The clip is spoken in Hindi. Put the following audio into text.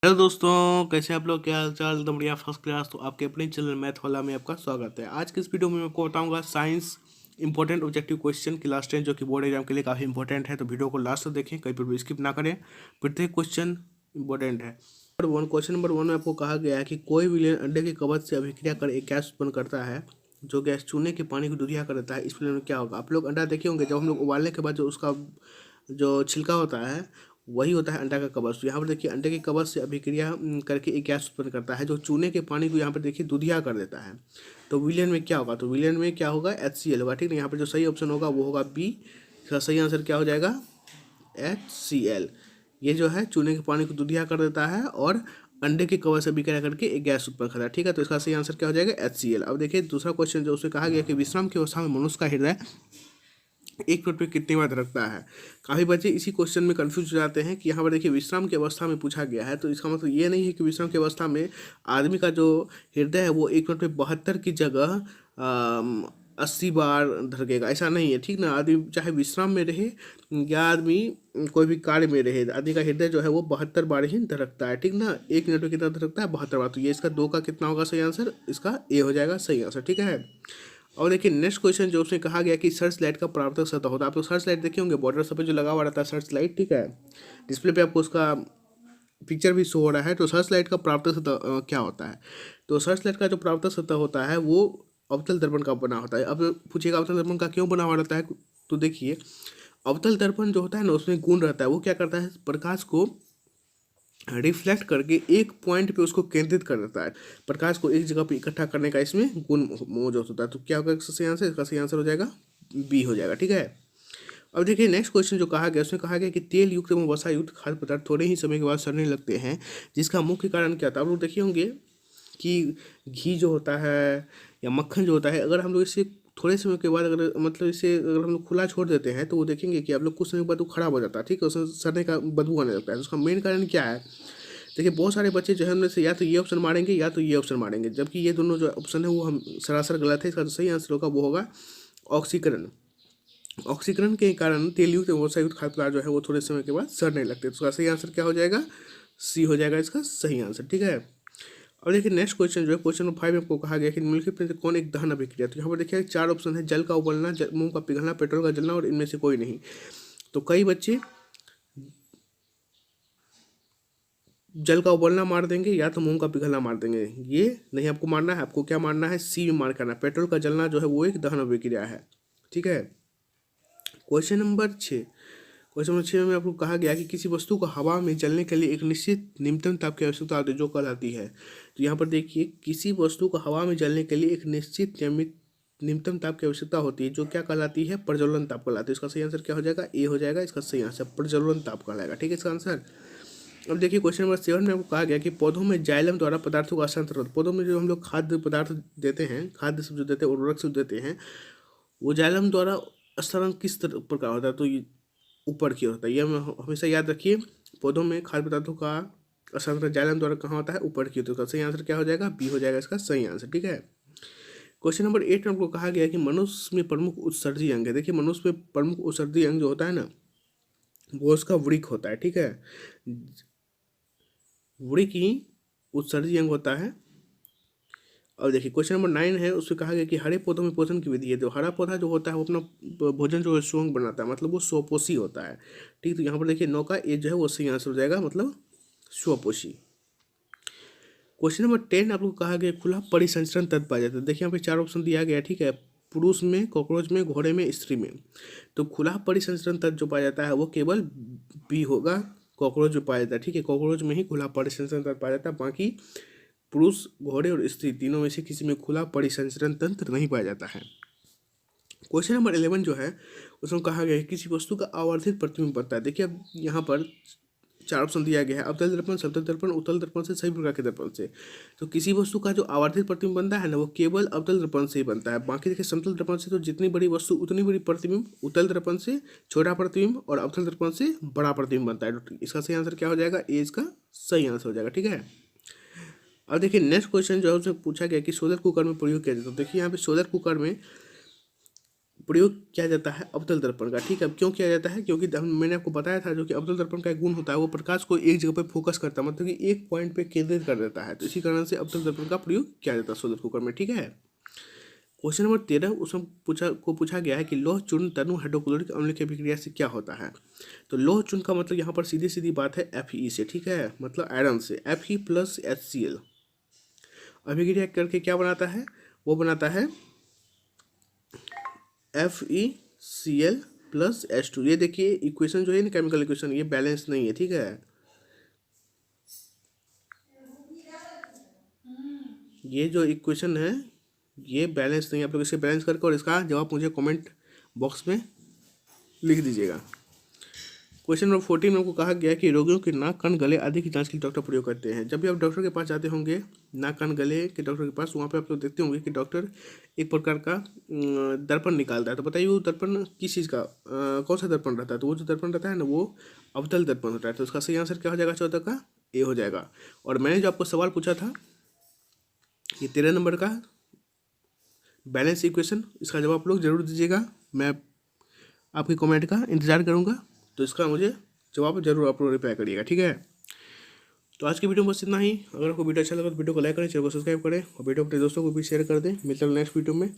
हेलो दोस्तों, कैसे आप लोग? क्या हाल चाल? एकदम बढ़िया, फर्स्ट क्लास। तो आपके अपने चैनल मैथ वाला में आपका स्वागत है। आज के इस वीडियो में मैं आपको बताऊंगा science important objective question class 10 जो कि बोर्ड एग्जाम के लिए काफ़ी इंपॉर्टेंट है। तो वीडियो को लास्ट तक देखें, कहीं पर भी स्किप ना करें। प्रत्येक क्वेश्चन इंपॉर्टेंट है। क्वेश्चन नंबर 1 में आपको कहा गया है कि कोई विलेन अंडे के कवच से अभिक्रिया कर एक गैस उत्पन्न करता है जो गैस चूने के पानी को दूधिया कर देता है। इस विलेन में क्या होगा? आप लोग अंडा देखे होंगे, जब हम लोग उबालने के बाद जो उसका जो छिलका होता है वही होता है अंडा का कवच। तो यहाँ पर देखिए अंडे के कवच से अभिक्रिया करके एक गैस उत्पन्न करता है जो चूने के पानी को यहाँ पर देखिए दूधिया कर देता है। तो विलेन में क्या होगा? तो विलेन में क्या होगा? HCl होगा। ठीक है, यहाँ पर जो सही ऑप्शन होगा वो होगा बी। इसका सही आंसर क्या हो जाएगा? HCl। ये जो है चूने के पानी को दूधिया कर देता है और अंडे के कवच से अभिक्रिया करके एक गैस उत्पन्न करता है। ठीक है, तो इसका सही आंसर क्या हो जाएगा? HCl। अब देखिए दूसरा क्वेश्चन जो उससे कहा गया कि विश्राम की अवस्था में मनुष्य का हृदय एक मिनट में कितनी बार धड़कता है। काफ़ी बच्चे इसी क्वेश्चन में कंफ्यूज हो जाते हैं कि यहाँ पर देखिए विश्राम की अवस्था में पूछा गया है, तो इसका मतलब ये नहीं है कि विश्राम की अवस्था में आदमी का जो हृदय है वो एक मिनट में 72 की जगह 80 बार धड़केगा, ऐसा नहीं है। ठीक ना, आदमी चाहे विश्राम में रहे या आदमी कोई भी कार्य में रहे, आदमी का हृदय जो है वो 72 बार ही धड़कता है। ठीक ना, एक मिनट में कितना धड़कता है? 72 बार। तो ये इसका 2 का कितना होगा सही आंसर? इसका ए हो जाएगा सही आंसर। ठीक है। और देखिए नेक्स्ट क्वेश्चन जो उसने कहा गया कि सर्च लाइट का परावर्तक सतह होता है। आप लोग सर्च लाइट देखे होंगे, बॉर्डर सब पे जो लगा हुआ रहता है सर्च लाइट। ठीक है, डिस्प्ले पे आपको उसका पिक्चर भी शो हो रहा है। तो सर्च लाइट का परावर्तक सतह क्या होता है? तो सर्च लाइट का जो परावर्तक सतह होता है वो अवतल दर्पण का बना होता है। अब पूछिएगा अवतल दर्पण का क्यों बना हुआ रहता है? तो देखिए अवतल दर्पण जो होता है ना उसमें गुण रहता है। वो क्या करता है? प्रकाश को रिफ्लेक्ट करके एक पॉइंट पे उसको केंद्रित कर देता है। प्रकाश को एक जगह पे इकट्ठा करने का इसमें गुण मौजूद होता है। तो क्या होगा इसका सही आंसर? इसका सही आंसर हो जाएगा बी हो जाएगा। ठीक है। अब देखिए नेक्स्ट क्वेश्चन जो कहा गया उसमें कहा गया कि तेल युक्त एवं वसा युक्त खाद्य पदार्थ थोड़े ही समय के बाद सड़ने लगते हैं, जिसका मुख्य कारण क्या था? आप लोग देखिए होंगे कि घी जो होता है या मक्खन जो होता है, अगर हम लोग इसे थोड़े समय के बाद अगर मतलब इसे अगर हम लोग खुला छोड़ देते हैं तो वो देखेंगे कि आप लोग कुछ समय के बाद वो खराब हो जाता है। ठीक है, उसमें सड़ने का बदबू आने लगता है। तो उसका मेन कारण क्या है? देखिए बहुत सारे बच्चे जो है उनमें से या तो ये ऑप्शन मारेंगे या तो ये ऑप्शन मारेंगे, जबकि ये दोनों जो ऑप्शन है वो हम सरासर गलत है। इसका जो सही आंसर होगा वो होगा ऑक्सीकरण। ऑक्सीकरण के कारण तेलयुक्त एवं वसायुक्त खाद्य पदार्थ जो है वो थोड़े समय के बाद सड़ने लगते हैं। तो इसका सही आंसर क्या हो जाएगा? सी हो जाएगा इसका सही आंसर। ठीक है। और देखिए नेक्स्ट क्वेश्चन जो है क्वेश्चन नंबर 5 में आपको कहा गया कि निम्नलिखित में से कौन एक दहन अभिक्रिया? तो यहाँ पर देखिए 4 ऑप्शन है, जल का उबलना, मोम का पिघलना, पेट्रोल का जलना और इनमें से कोई नहीं। तो कई बच्चे जल का उबलना मार देंगे या तो मोम का पिघलना मार देंगे। ये नहीं आपको मारना है, आपको क्या मारना है? सी में मार करना है। पेट्रोल का जलना जो है वो एक दहन अभिक्रिया है। ठीक है। क्वेश्चन नंबर 6 में आपको कहा गया कि किसी वस्तु को हवा में जलने के लिए एक निश्चित न्यूनतम ताप की आवश्यकता होती है जो कहलाती है। तो यहाँ पर देखिए किसी वस्तु को हवा में जलने के लिए एक निश्चित नियमित न्यूनतम ताप की आवश्यकता होती है जो क्या कहलाती है? प्रज्वलन ताप कहलाती है। इसका सही आंसर क्या हो जाएगा? ए हो जाएगा इसका सही आंसर, प्रज्वलन ताप कहलाएगा। ठीक है इसका आंसर। अब देखिए क्वेश्चन नंबर 7 में आपको कहा गया कि पौधों में जाइलम द्वारा पदार्थों का स्थानांतरण। पौधों में जो हम लोग खाद्य पदार्थ देते हैं, खाद्य सब जो देते हैं, उर्वरक सब देते हैं, वो जाइलम द्वारा स्थानांतरण किस प्रकार होता है? तो ये ऊपर की ओर होता है। ये हमेशा याद रखिए, पौधों में खाद्य पदार्थों का स्थानांतरण जाइलम द्वारा कहाँ होता है? ऊपर की ओर। तो इसका सही आंसर क्या हो जाएगा? बी हो जाएगा इसका सही आंसर। ठीक है। क्वेश्चन नंबर 8 में आपको कहा गया कि मनुष्य में प्रमुख उत्सर्जी अंग है। देखिए मनुष्य में प्रमुख उत्सर्जी अंग जो होता है ना वो उसका वृक्क होता है। ठीक है, वृक्क ही उत्सर्जी अंग होता है। और देखिए क्वेश्चन नंबर 9 है, उसमें कहा गया कि हरे पौधों में पोषण की विधि है। तो हरा पौधा जो होता है वो अपना भोजन जो है स्वयं बनाता है, मतलब वो स्वपोषी होता है। ठीक, तो यहाँ पर देखिए 9 का ए जो है वो सही आंसर हो जाएगा, मतलब स्वपोषी। क्वेश्चन नंबर 10 आपको कहा गया खुला परिसंचरण तत्व पाया जाता है। देखिए यहाँ पे 4 ऑप्शन दिया गया है। ठीक है, पुरुष में, कॉकरोच में, घोड़े में, स्त्री में। तो खुला परिसंचरण तत्व जो पाया जाता है वो केवल बी होगा, कॉकरोच में पाया जाता है। ठीक है, कॉकरोच में ही खुला परिसंचरण तंत्र पाया जाता है। बाकी पुरुष, घोड़े और स्त्री तीनों में से किसी में खुला परिसंचरण तंत्र नहीं पाया जाता है। क्वेश्चन नंबर 11 जो है उसमें कहा गया है किसी वस्तु का आवर्धित प्रतिबिंब बनता है। देखिए अब यहाँ पर 4 ऑप्शन दिया गया है, अवतल दर्पण, समतल दर्पण, उत्तल दर्पण से, सभी प्रकार के दर्पण से। तो किसी वस्तु का जो आवर्धित प्रतिबिंब बनता है ना वो केवल अवतल दर्पण से ही बनता है। बाकी देखिए समतल दर्पण से तो जितनी बड़ी वस्तु उतनी बड़ी प्रतिबिंब, उत्तल दर्पण से छोटा प्रतिबिंब और अवतल दर्पण से बड़ा प्रतिबिंब बनता है। तो इसका सही आंसर क्या हो जाएगा? ए इसका सही आंसर हो जाएगा। ठीक है। अब देखिए नेक्स्ट क्वेश्चन जो है उसमें पूछा गया कि सोलर कुकर में प्रयोग किया जाता है। तो देखिए यहाँ पे सोलर कुकर में प्रयोग किया जाता है अवतल दर्पण का। ठीक है, अब क्यों किया जाता है, क्योंकि मैंने आपको बताया था जो कि अवतल दर्पण का एक गुण होता है वो प्रकाश को एक जगह पे फोकस करता है, मतलब कि एक पॉइंट पे केंद्रित कर देता है। तो इसी कारण से अवतल दर्पण का प्रयोग किया जाता है सोलर कुकर में। ठीक है, क्वेश्चन नंबर 13 उसमें पूछा गया है कि लौह चूर्ण तनु हाइड्रोक्लोरिक अम्ल की अभिक्रिया से क्या होता है। तो लौह चूर्ण का मतलब यहाँ पर सीधी सीधी बात है Fe से। ठीक है, मतलब आयरन से, Fe प्लस HCl अभिक्रिया करके क्या बनाता है, वो बनाता है FeCl प्लस H2। ये देखिए इक्वेशन जो है ना, केमिकल इक्वेशन, ये बैलेंस नहीं है। ठीक है, ये जो इक्वेशन है ये बैलेंस नहीं है। आप लोग इसे बैलेंस करके और इसका जवाब मुझे कमेंट बॉक्स में लिख दीजिएगा। क्वेश्चन नंबर 14 में आपको कहा गया कि रोगियों के नाक कान गले आदि की जांच के लिए डॉक्टर प्रयोग करते हैं। जब भी आप डॉक्टर के पास जाते होंगे, नाक कान गले के डॉक्टर के पास, वहाँ पे आप लोग देखते होंगे कि डॉक्टर एक प्रकार का दर्पण निकालता है। तो बताइए वो दर्पण किस चीज़ का, कौन सा दर्पण रहता है। तो वो जो दर्पण रहता है ना, वो अवतल दर्पण होता है। तो उसका सही आंसर क्या हो जाएगा, 14 का ए हो जाएगा। और मैंने जो आपको सवाल पूछा था ये 13 नंबर का बैलेंस इक्वेशन, इसका जवाब आप लोग जरूर दीजिएगा। मैं आपके कमेंट का इंतजार करूँगा, तो इसका मुझे जवाब जरूर आप लोग रिप्लाई करिएगा। ठीक है, तो आज की वीडियो में बस इतना ही। अगर आपको वीडियो अच्छा लगा तो वीडियो को लाइक करें, चैनल को सब्सक्राइब करें और वीडियो अपने दोस्तों को भी शेयर कर दें। मिलते हैं नेक्स्ट वीडियो में।